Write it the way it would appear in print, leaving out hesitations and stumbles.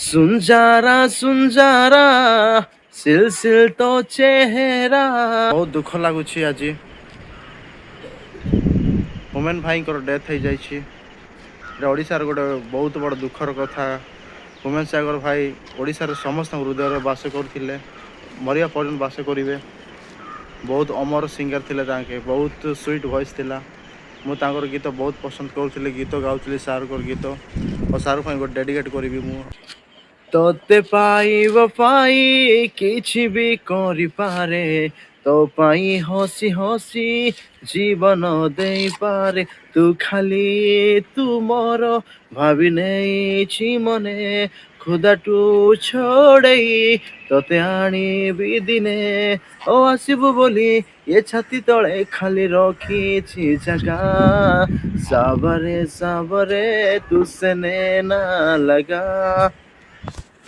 सुन Zara सिल सिल तो चेहरा। बहुत दुख लगुच आज मोमेन भाई डेथ हो जाइए। ओडिशार गोटे बहुत बड़ दुखर कथा। उमेश सागर भाई ओडिशार समस्त हृदय बास करते, मरिया पर्यटन बास करेंगे। बहुत अमर सिंगर थे, ताके बहुत स्वीट वॉइस थिला। मुझे गीत बहुत पसंद करुली, गीत गाऊली सार गीत और सार भाई गोटे डेडिकेट करी मु। तोते पाइब पाई किछि भी करि पारे, तो पाई हसी हसी जीवन दे पारे। तू खाली तू मोर भाभी नहीं मने, खुदाटू छोड़े तोते आनिबी दिने। ओ आसिबु बोली ये छाती तले खाली रखी जगह। साबरे साबरे तू से ना लगा।